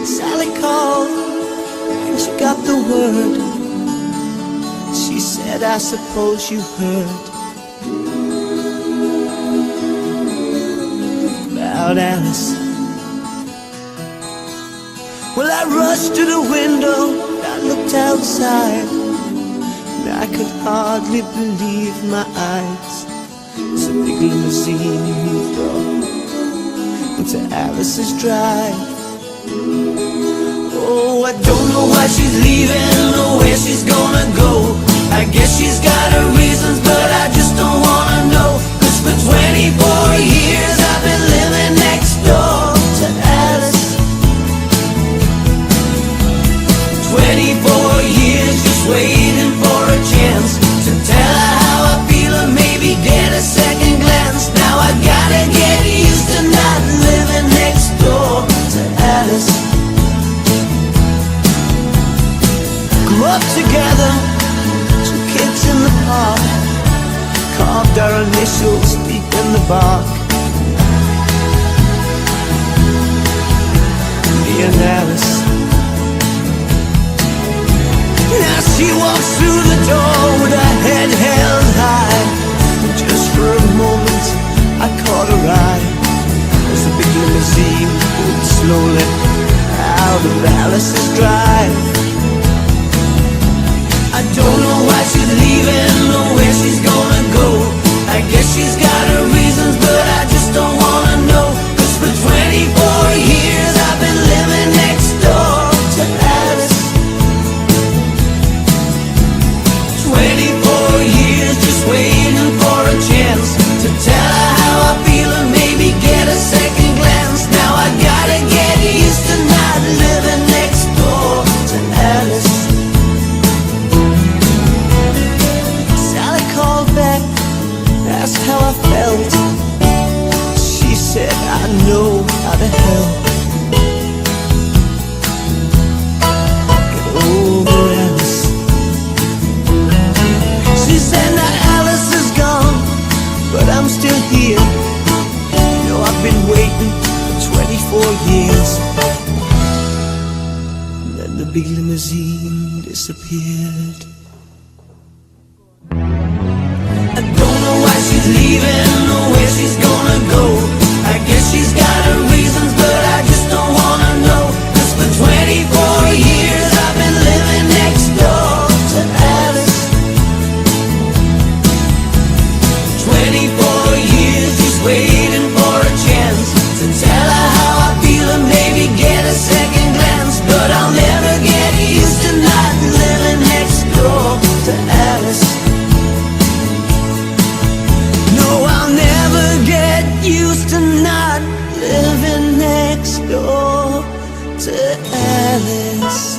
Sally called and she got the word. She said, I suppose you heard about Alice. Well, I rushed to the window, I looked outside, and I could hardly believe my eyes. It's a big limousine moved up into Alice's drive. Oh, I don't know why she's leaving or where she's gonna go. I guess she's got her reasons, but I just don't wanna know. 'Cause for 24 years I've been living next door to Alice. 24 years just waiting for a chance to tell her how I feel or maybe get a second glance. Now I gotta get used to not living next door to Alice. Grew up together, 2 kids in the park, carved our initials deep in the bark. Me and Alice. Now she walks through the door with her head held high. Just for a moment I caught her eye as the big limousine moved slowly out of Alice's drive. I don't know why she's leaving or where she's gonna go. I guess she's got her reasons, but I just don't wanna know. 'Cause for 24 years I've been living next door to Alice. 24 years just waiting for a chance to tell her how I feel and maybe get a second glance. Now I gotta get used to not living next door to Alice. Sally called back, asked how I felt. She said, I know how to help. Get over Alice. She said now Alice is gone, but I'm still here. You know I've been waiting for 24 years. And then the big limousine disappeared. I don't know why she's leaving or where she's gonna go. I guess she's got her reasons, but I just don't wanna know. 'Cause for 24 years I've been living next door to Alice. 24 years just waiting for a chance to tell her how I feel and maybe get a second glance. But I'll never get used to not living next door to Alice. No, I'll never get used to not living next door to Alice.